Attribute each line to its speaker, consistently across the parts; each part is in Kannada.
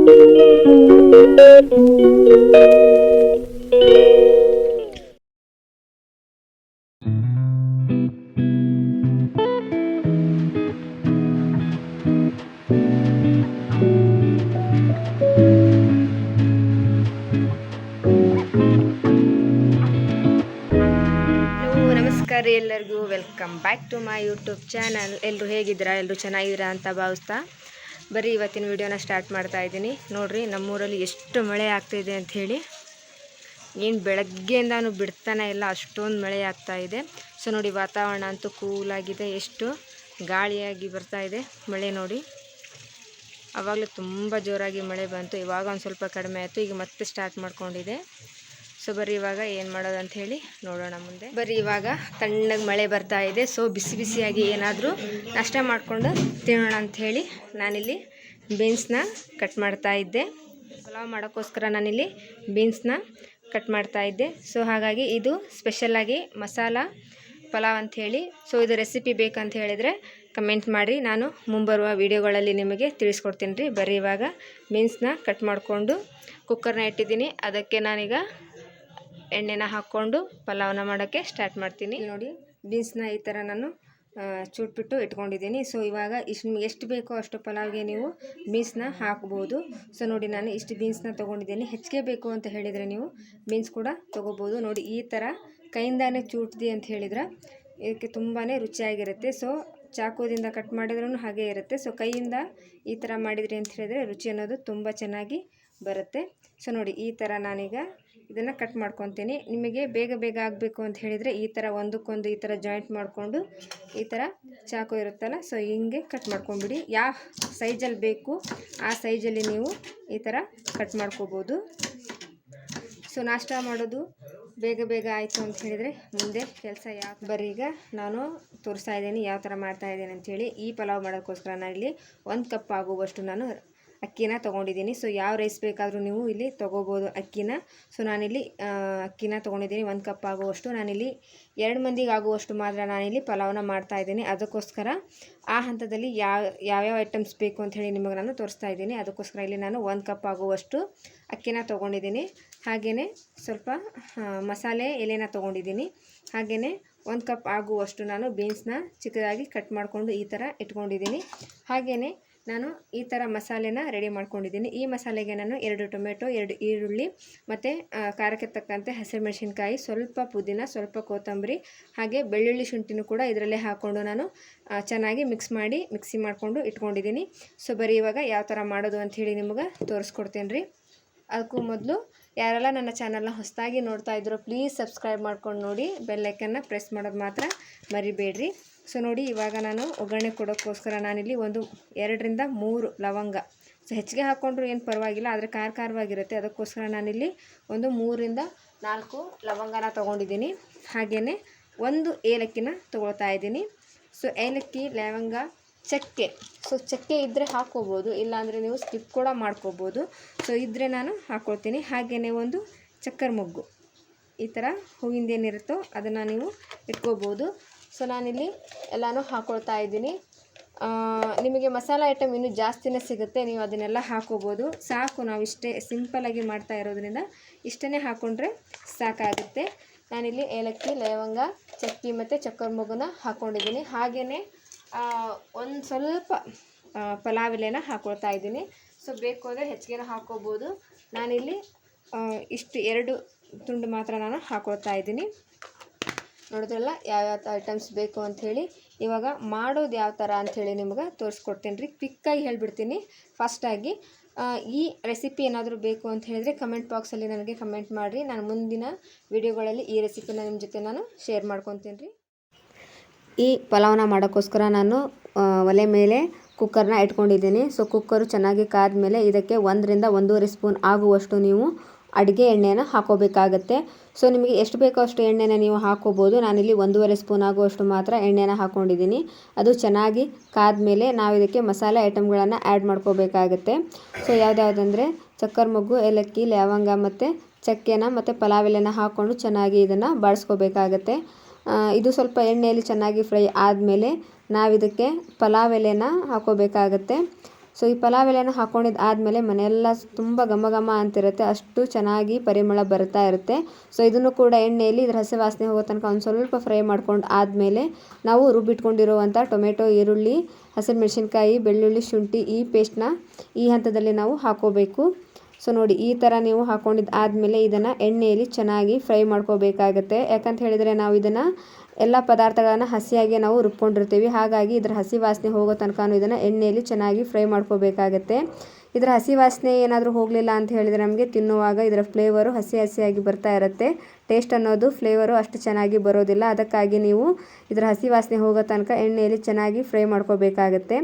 Speaker 1: ನಮಸ್ಕಾರ ಎಲ್ಲರಿಗೂ welcome back to my YouTube channel. ಎಲ್ಲರೂ ಹೇಗಿದ್ದೀರಾ? ಎಲ್ಲರೂ ಚೆನ್ನಾಗಿದ್ದೀರಾ ಅಂತ ಭಾವಿಸ್ತಾ ಬರೀ ಇವತ್ತಿನ ವಿಡಿಯೋನ ಸ್ಟಾರ್ಟ್ ಮಾಡ್ತಾ ಇದ್ದೀನಿ. ನೋಡಿರಿ ನಮ್ಮೂರಲ್ಲಿ ಎಷ್ಟು ಮಳೆ ಆಗ್ತಾಯಿದೆ ಅಂಥೇಳಿ. ಏನು ಬೆಳಗ್ಗೆಯಿಂದಾನು ಬಿಡ್ತಾನೆ ಇಲ್ಲ, ಅಷ್ಟೊಂದು ಮಳೆ ಆಗ್ತಾ ಇದೆ. ಸೊ ನೋಡಿ ವಾತಾವರಣ ಅಂತೂ ಕೂಲಾಗಿದೆ, ಎಷ್ಟು ಗಾಳಿಯಾಗಿ ಬರ್ತಾ ಇದೆ ಮಳೆ ನೋಡಿ. ಆವಾಗಲೂ ತುಂಬ ಜೋರಾಗಿ ಮಳೆ ಬಂತು, ಇವಾಗ ಒಂದು ಸ್ವಲ್ಪ ಕಡಿಮೆ ಆಯಿತು, ಈಗ ಮತ್ತೆ ಸ್ಟಾರ್ಟ್ ಮಾಡ್ಕೊಂಡಿದೆ. ಸೊ ಬರೀ ಇವಾಗ ಏನು ಮಾಡೋದು ಅಂತ ಹೇಳಿ ನೋಡೋಣ ಮುಂದೆ. ಬರೀ ಇವಾಗ ತಣ್ಣಗೆ ಮಳೆ ಬರ್ತಾ ಇದೆ. ಸೊ ಬಿಸಿ ಬಿಸಿಯಾಗಿ ಏನಾದರೂ ನಾಷ್ಟ ಮಾಡಿಕೊಂಡು ತಿನ್ನೋಣ ಅಂಥೇಳಿ ನಾನಿಲ್ಲಿ ಬೀನ್ಸ್ನ ಕಟ್ ಮಾಡ್ತಾ ಇದ್ದೆ. ಪಲಾವ್ ಮಾಡೋಕ್ಕೋಸ್ಕರ ನಾನಿಲ್ಲಿ ಬೀನ್ಸ್ನ ಕಟ್ ಮಾಡ್ತಾ ಇದ್ದೆ. ಸೊ ಹಾಗಾಗಿ ಇದು ಸ್ಪೆಷಲಾಗಿ ಮಸಾಲ ಪಲಾವ್ ಅಂಥೇಳಿ. ಸೊ ಇದು ರೆಸಿಪಿ ಬೇಕಂತ ಹೇಳಿದರೆ ಕಮೆಂಟ್ ಮಾಡಿರಿ, ನಾನು ಮುಂಬರುವ ವೀಡಿಯೋಗಳಲ್ಲಿ ನಿಮಗೆ ತಿಳಿಸ್ಕೊಡ್ತೀನಿ ರೀ. ಬರೀ ಇವಾಗ ಬೀನ್ಸ್ನ ಕಟ್ ಮಾಡಿಕೊಂಡು ಕುಕ್ಕರ್ನ ಇಟ್ಟಿದ್ದೀನಿ. ಅದಕ್ಕೆ ನಾನೀಗ ಎಣ್ಣೆನ ಹಾಕ್ಕೊಂಡು ಪಲಾವ್ನ ಮಾಡೋಕ್ಕೆ ಸ್ಟಾರ್ಟ್ ಮಾಡ್ತೀನಿ. ನೋಡಿ ಬೀನ್ಸ್ನ ಈ ಥರ ನಾನು ಚೂಟ್ಬಿಟ್ಟು ಇಟ್ಕೊಂಡಿದ್ದೀನಿ. ಸೊ ಇವಾಗ ನಿಮ್ಗೆ ಎಷ್ಟು ಬೇಕೋ ಅಷ್ಟು ಪಲಾವ್ಗೆ ನೀವು ಬೀನ್ಸ್ನ ಹಾಕ್ಬೋದು. ಸೊ ನೋಡಿ ನಾನು ಇಷ್ಟು ಬೀನ್ಸ್ನ ತೊಗೊಂಡಿದ್ದೀನಿ. ಹೆಚ್ಚಿಗೆ ಬೇಕು ಅಂತ ಹೇಳಿದರೆ ನೀವು ಬೀನ್ಸ್ ಕೂಡ ತೊಗೋಬೋದು. ನೋಡಿ ಈ ಥರ ಕೈಯಿಂದಾನೇ ಚೂಟ್ದಿ ಅಂತ ಹೇಳಿದ್ರೆ ಇದಕ್ಕೆ ತುಂಬಾ ರುಚಿಯಾಗಿರುತ್ತೆ. ಸೊ ಚಾಕುದಿಂದ ಕಟ್ ಮಾಡಿದ್ರೂ ಹಾಗೆ ಇರುತ್ತೆ. ಸೊ ಕೈಯಿಂದ ಈ ಥರ ಮಾಡಿದ್ರಿ ಅಂತ ಹೇಳಿದರೆ ರುಚಿ ಅನ್ನೋದು ತುಂಬ ಚೆನ್ನಾಗಿ ಬರುತ್ತೆ. ಸೊ ನೋಡಿ ಈ ಥರ ನಾನೀಗ ಇದನ್ನು ಕಟ್ ಮಾಡ್ಕೊತೀನಿ. ನಿಮಗೆ ಬೇಗ ಬೇಗ ಆಗಬೇಕು ಅಂತ ಹೇಳಿದರೆ ಈ ಥರ ಒಂದಕ್ಕೊಂದು ಈ ಥರ ಜಾಯಿಂಟ್ ಮಾಡಿಕೊಂಡು ಈ ಥರ ಚಾಕು ಇರುತ್ತಲ್ಲ, ಸೊ ಹಿಂಗೆ ಕಟ್ ಮಾಡ್ಕೊಂಬಿಡಿ. ಯಾವ ಸೈಜಲ್ಲಿ ಬೇಕು ಆ ಸೈಜಲ್ಲಿ ನೀವು ಈ ಥರ ಕಟ್ ಮಾಡ್ಕೋಬೋದು. ಸೊ ನಾಷ್ಟ ಮಾಡೋದು ಬೇಗ ಬೇಗ ಆಯಿತು ಅಂತ ಹೇಳಿದರೆ ಮುಂದೆ ಕೆಲಸ ಬರೀ ಈಗ ನಾನು ತೋರಿಸ್ತಾ ಇದ್ದೀನಿ ಯಾವ ಥರ ಮಾಡ್ತಾಯಿದ್ದೀನಿ ಅಂಥೇಳಿ. ಈ ಪಲಾವ್ ಮಾಡೋಕ್ಕೋಸ್ಕರ ನಾನಿಲ್ಲಿ 1 ಕಪ್ ಆಗುವಷ್ಟು ನಾನು ಅಕ್ಕಿನ ತೊಗೊಂಡಿದ್ದೀನಿ. ಸೊ ಯಾವ ರೈಸ್ ಬೇಕಾದರೂ ನೀವು ಇಲ್ಲಿ ತೊಗೋಬೋದು ಅಕ್ಕಿನ. ಸೊ ನಾನಿಲ್ಲಿ ಅಕ್ಕಿನ ತೊಗೊಂಡಿದ್ದೀನಿ 1 ಕಪ್ ಆಗುವಷ್ಟು. ನಾನಿಲ್ಲಿ 2 ಮಂದಿಗೆ ಆಗುವಷ್ಟು ಮಾತ್ರ ನಾನಿಲ್ಲಿ ಪಲಾವ್ನ ಮಾಡ್ತಾಯಿದ್ದೀನಿ. ಅದಕ್ಕೋಸ್ಕರ ಆ ಹಂತದಲ್ಲಿ ಯಾವ್ಯಾವ ಐಟಮ್ಸ್ ಬೇಕು ಅಂತ ಹೇಳಿ ನಿಮಗೆ ನಾನು ತೋರಿಸ್ತಾ ಇದ್ದೀನಿ. ಅದಕ್ಕೋಸ್ಕರ ಇಲ್ಲಿ ನಾನು 1 ಕಪ್ ಆಗುವಷ್ಟು ಅಕ್ಕಿನ ತೊಗೊಂಡಿದ್ದೀನಿ. ಹಾಗೆಯೇ ಸ್ವಲ್ಪ ಮಸಾಲೆ ಎಲೆನ ತೊಗೊಂಡಿದ್ದೀನಿ. ಹಾಗೆಯೇ 1 ಕಪ್ ಆಗುವಷ್ಟು ನಾನು ಬೀನ್ಸ್ನ ಚಿಕ್ಕದಾಗಿ ಕಟ್ ಮಾಡಿಕೊಂಡು ಈ ಥರ ಇಟ್ಕೊಂಡಿದ್ದೀನಿ. ಹಾಗೆಯೇ ನಾನು ಈ ಥರ ಮಸಾಲೆನ ರೆಡಿ ಮಾಡ್ಕೊಂಡಿದ್ದೀನಿ. ಈ ಮಸಾಲೆಗೆ ನಾನು 2 ಟೊಮೆಟೊ, 2 ಈರುಳ್ಳಿ ಮತ್ತು ಖಾರಕ್ಕೆ ತಕ್ಕಂತೆ ಹಸಿಮೆಣಸಿನ್ಕಾಯಿ, ಸ್ವಲ್ಪ ಪುದೀನ, ಸ್ವಲ್ಪ ಕೊತ್ತಂಬರಿ, ಹಾಗೆ ಬೆಳ್ಳುಳ್ಳಿ ಶುಂಠಿನೂ ಕೂಡ ಇದರಲ್ಲೇ ಹಾಕ್ಕೊಂಡು ನಾನು ಚೆನ್ನಾಗಿ ಮಿಕ್ಸಿ ಮಾಡಿಕೊಂಡು ಇಟ್ಕೊಂಡಿದ್ದೀನಿ. ಸೊ ಬರೀ ಇವಾಗ ಯಾವ ಥರ ಮಾಡೋದು ಅಂಥೇಳಿ ನಿಮಗೆ ತೋರಿಸ್ಕೊಡ್ತೀನಿ ರೀ. ಅದಕ್ಕೂ ಮೊದಲು ಯಾರೆಲ್ಲ ನನ್ನ ಚಾನಲ್ನ ಹೊಸದಾಗಿ ನೋಡ್ತಾ ಇದ್ರೋ ಪ್ಲೀಸ್ ಸಬ್ಸ್ಕ್ರೈಬ್ ಮಾಡ್ಕೊಂಡು ನೋಡಿ, ಬೆಲ್ಲೈಕನ್ನ ಪ್ರೆಸ್ ಮಾಡೋದು ಮಾತ್ರ ಮರಿಬೇಡ್ರಿ. ಸೊ ನೋಡಿ ಇವಾಗ ನಾನು ಒಗ್ಗರಣೆ ಕೊಡೋಕ್ಕೋಸ್ಕರ ನಾನಿಲ್ಲಿ 2 ರಿಂದ 3 ಲವಂಗ, ಸೊ ಹೆಚ್ಚಿಗೆ ಹಾಕ್ಕೊಂಡ್ರೂ ಏನು ಪರವಾಗಿಲ್ಲ, ಆದರೆ ಖಾರವಾಗಿರುತ್ತೆ. ಅದಕ್ಕೋಸ್ಕರ ನಾನಿಲ್ಲಿ 3 ರಿಂದ 4 ಲವಂಗನ ತೊಗೊಂಡಿದ್ದೀನಿ. ಹಾಗೆಯೇ 1 ಏಲಕ್ಕಿನ ತೊಗೊಳ್ತಾ ಇದ್ದೀನಿ. ಸೊ ಏಲಕ್ಕಿ, ಲವಂಗ, ಚಕ್ಕೆ, ಸೊ ಚಕ್ಕೆ ಇದ್ದರೆ ಹಾಕ್ಕೋಬೋದು, ಇಲ್ಲಾಂದರೆ ನೀವು ಸ್ಕಿಪ್ ಕೂಡ ಮಾಡ್ಕೋಬೋದು. ಸೊ ಇದ್ದರೆ ನಾನು ಹಾಕ್ಕೊಳ್ತೀನಿ. ಹಾಗೆಯೇ 1 ಚಕ್ಕರ್ ಮೊಗ್ಗು, ಈ ಥರ ಹೂವಿಂದೇನಿರುತ್ತೋ ಅದನ್ನು ನೀವು ಇಟ್ಕೋಬೋದು. ಸೊ ನಾನಿಲ್ಲಿ ಎಲ್ಲನೂ ಹಾಕ್ಕೊಳ್ತಾ ಇದ್ದೀನಿ. ನಿಮಗೆ ಮಸಾಲ ಐಟಮ್ ಇನ್ನೂ ಜಾಸ್ತಿನೇ ಸಿಗುತ್ತೆ, ನೀವು ಅದನ್ನೆಲ್ಲ ಹಾಕ್ಕೋಬೋದು. ಸಾಕು, ನಾವು ಇಷ್ಟೇ ಸಿಂಪಲ್ಲಾಗಿ ಮಾಡ್ತಾ ಇರೋದ್ರಿಂದ ಇಷ್ಟೇ ಹಾಕ್ಕೊಂಡ್ರೆ ಸಾಕಾಗುತ್ತೆ. ನಾನಿಲ್ಲಿ ಏಲಕ್ಕಿ, ಲವಂಗ, ಚಕ್ಕಿ ಮತ್ತು ಚಕ್ಕರ್ ಮೊಗ್ಗನ್ನ ಹಾಕ್ಕೊಂಡಿದ್ದೀನಿ. ಹಾಗೆಯೇ ಒಂದು ಸ್ವಲ್ಪ ಪಲಾವ್ ಎಲೆನ ಹಾಕ್ಕೊಳ್ತಾ ಇದ್ದೀನಿ. ಸೊ ಬೇಕು ಅಂದರೆ ಹೆಚ್ಚಿಗೆ ಹಾಕ್ಕೋಬೋದು. ನಾನಿಲ್ಲಿ ಇಷ್ಟು 2 ತುಂಡು ಮಾತ್ರ ನಾನು ಹಾಕ್ಕೊಳ್ತಾ ಇದ್ದೀನಿ. ನೋಡಿದ್ರಲ್ಲ ಯಾವ್ಯಾವ ಐಟಮ್ಸ್ ಬೇಕು ಅಂಥೇಳಿ. ಇವಾಗ ಮಾಡೋದು ಯಾವ ಥರ ಅಂಥೇಳಿ ನಿಮ್ಗೆ ತೋರಿಸ್ಕೊಡ್ತೀನಿ ರೀ. ಕ್ವಿಕ್ಕಾಗಿ ಹೇಳಿಬಿಡ್ತೀನಿ ಫಾಸ್ಟಾಗಿ. ಈ ರೆಸಿಪಿ ಏನಾದರೂ ಬೇಕು ಅಂತ ಹೇಳಿದರೆ ಕಮೆಂಟ್ ಬಾಕ್ಸಲ್ಲಿ ನನಗೆ ಕಮೆಂಟ್ ಮಾಡಿರಿ. ನಾನು ಮುಂದಿನ ವಿಡಿಯೋಗಳಲ್ಲಿ ಈ ರೆಸಿಪಿನ ನಿಮ್ಮ ಜೊತೆ ನಾನು ಶೇರ್ ಮಾಡ್ಕೊತೀನಿ ರೀ. ಈ ಪಲಾವ್ನ ಮಾಡೋಕ್ಕೋಸ್ಕರ ನಾನು ಒಲೆ ಮೇಲೆ ಕುಕ್ಕರ್ನ ಇಟ್ಕೊಂಡಿದ್ದೀನಿ. ಸೊ ಕುಕ್ಕರು ಚೆನ್ನಾಗಿ ಕಾದ ಮೇಲೆ ಇದಕ್ಕೆ 1 ರಿಂದ 1.5 ಸ್ಪೂನ್ ಆಗುವಷ್ಟು ನೀವು ಅಡುಗೆ ಎಣ್ಣೆನ ಹಾಕೋಬೇಕಾಗತ್ತೆ. ಸೊ ನಿಮಗೆ ಎಷ್ಟು ಬೇಕೋ ಅಷ್ಟು ಎಣ್ಣೆನ ನೀವು ಹಾಕ್ಕೋಬೋದು. ನಾನಿಲ್ಲಿ 1.5 ಸ್ಪೂನ್ ಆಗುವಷ್ಟು ಮಾತ್ರ ಎಣ್ಣೆನ ಹಾಕ್ಕೊಂಡಿದ್ದೀನಿ. ಅದು ಚೆನ್ನಾಗಿ ಕಾದ ಮೇಲೆ ನಾವು ಇದಕ್ಕೆ ಮಸಾಲೆ ಐಟಮ್ಗಳನ್ನು ಆ್ಯಡ್ ಮಾಡ್ಕೋಬೇಕಾಗತ್ತೆ. ಸೊ ಯಾವುದ್ಯಾವುದಂದರೆ ಚಕ್ಕರ್ ಮೊಗ್ಗು, ಏಲಕ್ಕಿ, ಲವಂಗ ಮತ್ತು ಚಕ್ಕೆನ ಮತ್ತು ಪಲಾವ್ ಎಲೆನ ಹಾಕ್ಕೊಂಡು ಚೆನ್ನಾಗಿ ಇದನ್ನು ಬಾಡಿಸ್ಕೋಬೇಕಾಗತ್ತೆ. ಇದು ಸ್ವಲ್ಪ ಎಣ್ಣೆಯಲ್ಲಿ ಚೆನ್ನಾಗಿ ಫ್ರೈ ಆದಮೇಲೆ ನಾವಿದಕ್ಕೆ ಪಲಾವ್ ಎಲೆನ ಹಾಕೋಬೇಕಾಗತ್ತೆ. ಸೊ ಈ ಪಲಾವ್ ಎಲೆನ ಹಾಕ್ಕೊಂಡಿದ್ದು ಆದಮೇಲೆ ಮನೆಯೆಲ್ಲ ತುಂಬ ಘಮ ಘಮ ಅಂತಿರುತ್ತೆ, ಅಷ್ಟು ಚೆನ್ನಾಗಿ ಪರಿಮಳ ಬರ್ತಾ ಇರುತ್ತೆ. ಸೊ ಇದನ್ನು ಕೂಡ ಎಣ್ಣೆಯಲ್ಲಿ ಇದರ ಹಸಿ ವಾಸನೆ ಹೋಗೋ ತನಕ ಒಂದು ಸ್ವಲ್ಪ ಫ್ರೈ ಮಾಡ್ಕೊಂಡು ಆದಮೇಲೆ ನಾವು ರುಬ್ಬಿಟ್ಕೊಂಡಿರುವಂಥ ಟೊಮೆಟೊ, ಈರುಳ್ಳಿ, ಹಸಿಮೆಣಸಿನ್ಕಾಯಿ, ಬೆಳ್ಳುಳ್ಳಿ, ಶುಂಠಿ ಈ ಪೇಸ್ಟ್ನ ಈ ಹಂತದಲ್ಲಿ ನಾವು ಹಾಕೋಬೇಕು. ಸೊ ನೋಡಿ ಈ ಥರ ನೀವು ಹಾಕ್ಕೊಂಡಿದ್ದು ಆದಮೇಲೆ ಇದನ್ನು ಎಣ್ಣೆಯಲ್ಲಿ ಚೆನ್ನಾಗಿ ಫ್ರೈ ಮಾಡ್ಕೋಬೇಕಾಗತ್ತೆ. ಯಾಕಂತ ಹೇಳಿದರೆ ನಾವು ಇದನ್ನು ಎಲ್ಲ ಪದಾರ್ಥಗಳನ್ನು ಹಸಿಯಾಗಿ ನಾವು ರುಬ್ಕೊಂಡಿರ್ತೀವಿ, ಹಾಗಾಗಿ ಇದರ ಹಸಿ ವಾಸನೆ ಹೋಗೋ ತನಕ ಇದನ್ನು ಎಣ್ಣೆಯಲ್ಲಿ ಚೆನ್ನಾಗಿ ಫ್ರೈ ಮಾಡ್ಕೋಬೇಕಾಗತ್ತೆ. ಇದರ ಹಸಿ ವಾಸನೆ ಏನಾದರೂ ಹೋಗಲಿಲ್ಲ ಅಂತ ಹೇಳಿದರೆ ನಮಗೆ ತಿನ್ನುವಾಗ ಇದರ ಫ್ಲೇವರು ಹಸಿ ಹಸಿಯಾಗಿ ಬರ್ತಾ ಇರುತ್ತೆ, ಟೇಸ್ಟ್ ಅನ್ನೋದು ಫ್ಲೇವರು ಅಷ್ಟು ಚೆನ್ನಾಗಿ ಬರೋದಿಲ್ಲ. ಅದಕ್ಕಾಗಿ ನೀವು ಇದರ ಹಸಿ ವಾಸನೆ ಹೋಗೋ ತನಕ ಎಣ್ಣೆಯಲ್ಲಿ ಚೆನ್ನಾಗಿ ಫ್ರೈ ಮಾಡ್ಕೋಬೇಕಾಗತ್ತೆ.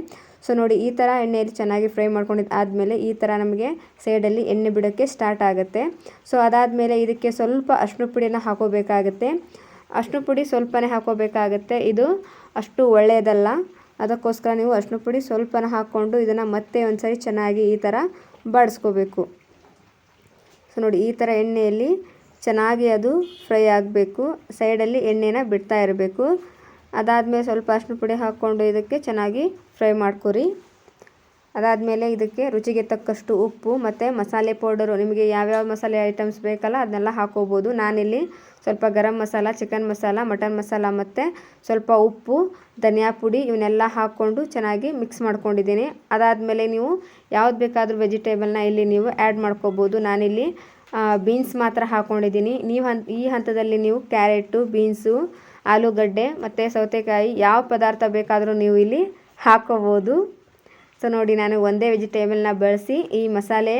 Speaker 1: ಸೊ ನೋಡಿ ಈ ಥರ ಎಣ್ಣೆಯಲ್ಲಿ ಚೆನ್ನಾಗಿ ಫ್ರೈ ಮಾಡ್ಕೊಂಡಿದ್ದು ಆದಮೇಲೆ ಈ ಥರ ನಮಗೆ ಸೈಡಲ್ಲಿ ಎಣ್ಣೆ ಬಿಡೋಕ್ಕೆ ಸ್ಟಾರ್ಟ್ ಆಗುತ್ತೆ. ಸೊ ಅದಾದಮೇಲೆ ಇದಕ್ಕೆ ಸ್ವಲ್ಪ ಅರಿಶಿನ ಪುಡಿನ ಹಾಕೋಬೇಕಾಗತ್ತೆ. ಅರಿಶಿನ ಪುಡಿ ಸ್ವಲ್ಪನೇ ಹಾಕೋಬೇಕಾಗತ್ತೆ, ಇದು ಅಷ್ಟು ಒಳ್ಳೆಯದಲ್ಲ. ಅದಕ್ಕೋಸ್ಕರ ನೀವು ಅರಿಶಿನ ಪುಡಿ ಸ್ವಲ್ಪನ ಹಾಕ್ಕೊಂಡು ಇದನ್ನು ಮತ್ತೆ ಒಂದು ಸರಿ ಚೆನ್ನಾಗಿ ಈ ಥರ ಬಾಡಿಸ್ಕೋಬೇಕು. ಸೊ ನೋಡಿ ಈ ಥರ ಎಣ್ಣೆಯಲ್ಲಿ ಚೆನ್ನಾಗಿ ಅದು ಫ್ರೈ ಆಗಬೇಕು, ಸೈಡಲ್ಲಿ ಎಣ್ಣೆನ ಬಿಡ್ತಾ ಇರಬೇಕು. ಅದಾದಮೇಲೆ ಸ್ವಲ್ಪ ಅರಿಶಿನ ಪುಡಿ ಹಾಕ್ಕೊಂಡು ಇದಕ್ಕೆ ಚೆನ್ನಾಗಿ ಫ್ರೈ ಮಾಡ್ಕೊರಿ. ಅದಾದಮೇಲೆ ಇದಕ್ಕೆ ರುಚಿಗೆ ತಕ್ಕಷ್ಟು ಉಪ್ಪು ಮತ್ತು ಮಸಾಲೆ ಪೌಡರು, ನಿಮಗೆ ಯಾವ್ಯಾವ ಮಸಾಲೆ ಐಟಮ್ಸ್ ಬೇಕಲ್ಲ ಅದನ್ನೆಲ್ಲ ಹಾಕೋಬೋದು. ನಾನಿಲ್ಲಿ ಸ್ವಲ್ಪ ಗರಂ ಮಸಾಲ, ಚಿಕನ್ ಮಸಾಲ, ಮಟನ್ ಮಸಾಲ ಮತ್ತು ಸ್ವಲ್ಪ ಉಪ್ಪು, ಧನಿಯಾ ಪುಡಿ ಇವನ್ನೆಲ್ಲ ಹಾಕ್ಕೊಂಡು ಚೆನ್ನಾಗಿ ಮಿಕ್ಸ್ ಮಾಡ್ಕೊಂಡಿದ್ದೀನಿ. ಅದಾದಮೇಲೆ ನೀವು ಯಾವ್ದು ಬೇಕಾದರೂ ವೆಜಿಟೇಬಲ್ನ ಇಲ್ಲಿ ನೀವು ಆ್ಯಡ್ ಮಾಡ್ಕೋಬೋದು. ನಾನಿಲ್ಲಿ ಬೀನ್ಸ್ ಮಾತ್ರ ಹಾಕ್ಕೊಂಡಿದ್ದೀನಿ. ಈ ಹಂತದಲ್ಲಿ ನೀವು ಕ್ಯಾರೆಟು, ಬೀನ್ಸು, ಆಲೂಗಡ್ಡೆ ಮತ್ತು ಸೌತೆಕಾಯಿ ಯಾವ ಪದಾರ್ಥ ಬೇಕಾದರೂ ನೀವು ಇಲ್ಲಿ ಹಾಕೋಬೋದು. ಸೊ ನೋಡಿ ನಾನು ಒಂದೇ ವೆಜಿಟೇಬಲ್ನ ಬಳಸಿ ಈ ಮಸಾಲೆ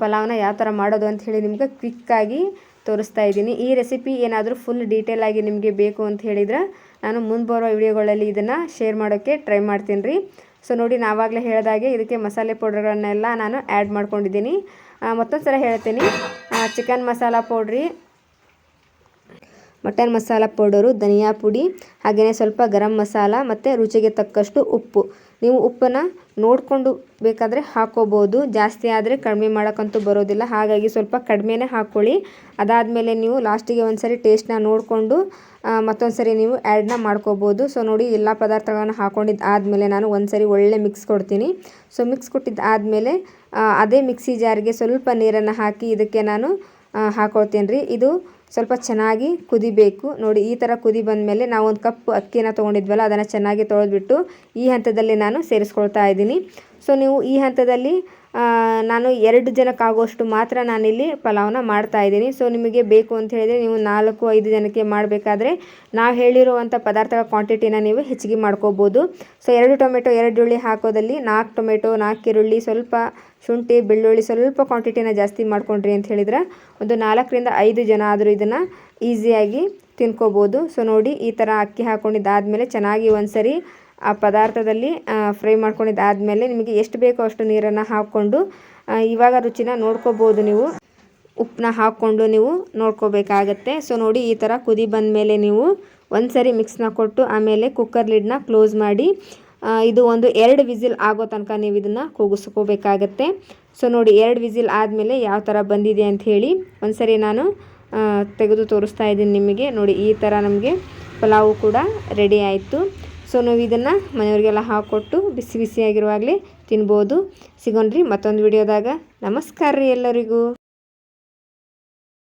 Speaker 1: ಪಲಾವ್ನ ಯಾವ ಥರ ಮಾಡೋದು ಅಂತ ಹೇಳಿ ನಿಮ್ಗೆ ಕ್ವಿಕ್ಕಾಗಿ ತೋರಿಸ್ತಾ ಇದ್ದೀನಿ. ಈ ರೆಸಿಪಿ ಏನಾದರೂ ಫುಲ್ ಡೀಟೇಲಾಗಿ ನಿಮಗೆ ಬೇಕು ಅಂತ ಹೇಳಿದ್ರೆ ನಾನು ಮುಂದೆ ಬರೋ ವಿಡಿಯೋಗಳಲ್ಲಿ ಇದನ್ನು ಶೇರ್ ಮಾಡೋಕ್ಕೆ ಟ್ರೈ ಮಾಡ್ತೀನಿ ರೀ. ಸೊ ನೋಡಿ ನಾವಾಗಲೇ ಹೇಳಿದಾಗೆ ಇದಕ್ಕೆ ಮಸಾಲೆ ಪೌಡರ್ಗಳನ್ನೆಲ್ಲ ನಾನು ಆ್ಯಡ್ ಮಾಡ್ಕೊಂಡಿದ್ದೀನಿ. ಮತ್ತೊಂದು ಸಲ ಹೇಳ್ತೀನಿ, ಚಿಕನ್ ಮಸಾಲ ಪೌಡ್ರಿ, ಮಟನ್ ಮಸಾಲ ಪೌಡರು, ಧನಿಯಾ ಪುಡಿ, ಹಾಗೆಯೇ ಸ್ವಲ್ಪ ಗರಂ ಮಸಾಲ ಮತ್ತು ರುಚಿಗೆ ತಕ್ಕಷ್ಟು ಉಪ್ಪು. ನೀವು ಉಪ್ಪನ್ನು ನೋಡಿಕೊಂಡು ಬೇಕಾದರೆ ಹಾಕ್ಕೋಬೋದು, ಜಾಸ್ತಿ ಆದರೆ ಕಡಿಮೆ ಮಾಡೋಕ್ಕಂತೂ ಬರೋದಿಲ್ಲ, ಹಾಗಾಗಿ ಸ್ವಲ್ಪ ಕಡಿಮೆನೇ ಹಾಕ್ಕೊಳ್ಳಿ. ಅದಾದಮೇಲೆ ನೀವು ಲಾಸ್ಟಿಗೆ ಒಂದು ಸರಿ ಟೇಸ್ಟ್ನ ನೋಡಿಕೊಂಡು ಮತ್ತೊಂದು ಸರಿ ನೀವು ಆ್ಯಡ್ನ ಮಾಡ್ಕೋಬೋದು. ಸೊ ನೋಡಿ ಎಲ್ಲ ಪದಾರ್ಥಗಳನ್ನು ಹಾಕ್ಕೊಂಡಿದ್ದು ಆದಮೇಲೆ ನಾನು ಒಂದು ಸರಿ ಒಳ್ಳೆ ಮಿಕ್ಸ್ ಕೊಡ್ತೀನಿ. ಸೊ ಮಿಕ್ಸ್ ಕೊಟ್ಟಿದ್ದು ಆದಮೇಲೆ ಅದೇ ಮಿಕ್ಸಿ ಜಾರಿಗೆ ಸ್ವಲ್ಪ ನೀರನ್ನು ಹಾಕಿ ಇದಕ್ಕೆ ನಾನು ಹಾಕ್ಕೊಳ್ತೀನಿ ರೀ. ಇದು ಸ್ವಲ್ಪ ಚೆನ್ನಾಗಿ ಕುದಿಬೇಕು. ನೋಡಿ ಈ ಥರ ಕುದಿ ಬಂದಮೇಲೆ ನಾವು ಒಂದು ಕಪ್ ಅಕ್ಕಿನ ತೊಗೊಂಡಿದ್ವಲ್ಲ ಅದನ್ನು ಚೆನ್ನಾಗಿ ತೊಳೆದ್ಬಿಟ್ಟು ಈ ಹಂತದಲ್ಲಿ ನಾನು ಸೇರಿಸ್ಕೊಳ್ತಾ ಇದ್ದೀನಿ. ಸೊ ನೀವು ಈ ಹಂತದಲ್ಲಿ ನಾನು 2 ಜನಕ್ಕಾಗುವಷ್ಟು ಮಾತ್ರ ನಾನಿಲ್ಲಿ ಪಲಾವ್ನ ಮಾಡ್ತಾಯಿದ್ದೀನಿ. ಸೊ ನಿಮಗೆ ಬೇಕು ಅಂತ ಹೇಳಿದರೆ ನೀವು 4-5 ಜನಕ್ಕೆ ಮಾಡಬೇಕಾದ್ರೆ ನಾವು ಹೇಳಿರುವಂಥ ಪದಾರ್ಥಗಳ ಕ್ವಾಂಟಿಟಿನ ನೀವು ಹೆಚ್ಚಿಗೆ ಮಾಡ್ಕೋಬೋದು. ಸೊ 2 ಟೊಮೆಟೊ, 2 ಈರುಳ್ಳಿ ಹಾಕೋದಲ್ಲಿ 4 ಟೊಮೆಟೊ, 4 ಈರುಳ್ಳಿ, ಸ್ವಲ್ಪ ಶುಂಠಿ, ಬೆಳ್ಳುಳ್ಳಿ, ಸ್ವಲ್ಪ ಕ್ವಾಂಟಿಟಿನ ಜಾಸ್ತಿ ಮಾಡ್ಕೊಂಡ್ರಿ ಅಂತ ಹೇಳಿದ್ರೆ ಒಂದು 4-5 ಜನ ಆದರೂ ಇದನ್ನು ಈಸಿಯಾಗಿ ತಿನ್ಕೋಬೋದು. ಸೊ ನೋಡಿ ಈ ಥರ ಅಕ್ಕಿ ಹಾಕ್ಕೊಂಡಿದ್ದಾದಮೇಲೆ ಚೆನ್ನಾಗಿ ಒಂದು ಸರಿ ಆ ಪದಾರ್ಥದಲ್ಲಿ ಫ್ರೈ ಮಾಡ್ಕೊಂಡಿದ್ದಾದಮೇಲೆ ನಿಮಗೆ ಎಷ್ಟು ಬೇಕೋ ಅಷ್ಟು ನೀರನ್ನು ಹಾಕ್ಕೊಂಡು ಇವಾಗ ರುಚಿನ ನೋಡ್ಕೋಬೋದು. ನೀವು ಉಪ್ಪನ್ನ ಹಾಕ್ಕೊಂಡು ನೀವು ನೋಡ್ಕೋಬೇಕಾಗತ್ತೆ. ಸೊ ನೋಡಿ ಈ ಥರ ಕುದಿ ಬಂದಮೇಲೆ ನೀವು ಒಂದು ಸರಿ ಮಿಕ್ಸ್ನ ಕೊಟ್ಟು ಆಮೇಲೆ ಕುಕ್ಕರ್ ಲಿಡ್ನ ಕ್ಲೋಸ್ ಮಾಡಿ ಇದು ಒಂದು 2 ವಿಸಿಲ್ ಆಗೋ ತನಕ ನೀವು ಇದನ್ನು ಕೂಗಿಸ್ಕೋಬೇಕಾಗತ್ತೆ. ಸೊ ನೋಡಿ 2 ವಿಸಿಲ್ ಆದಮೇಲೆ ಯಾವ ಥರ ಬಂದಿದೆ ಅಂಥೇಳಿ ಒಂದು ಸರಿ ನಾನು ತೆಗೆದು ತೋರಿಸ್ತಾ ಇದ್ದೀನಿ ನಿಮಗೆ. ನೋಡಿ ಈ ಥರ ನಮಗೆ ಪಲಾವು ಕೂಡ ರೆಡಿ ಆಯಿತು. ಸೊ ನೀವು ಇದನ್ನು ಮನೆಯವರಿಗೆಲ್ಲ ಹಾಕ್ಕೊಟ್ಟು ಬಿಸಿ ಬಿಸಿಯಾಗಿರುವಾಗಲೇ ತಿನ್ಬೋದು. ಸಿಗೋಣ್ರಿ ಮತ್ತೊಂದು ವಿಡಿಯೋದಾಗ. ನಮಸ್ಕಾರ ರೀ ಎಲ್ಲರಿಗೂ.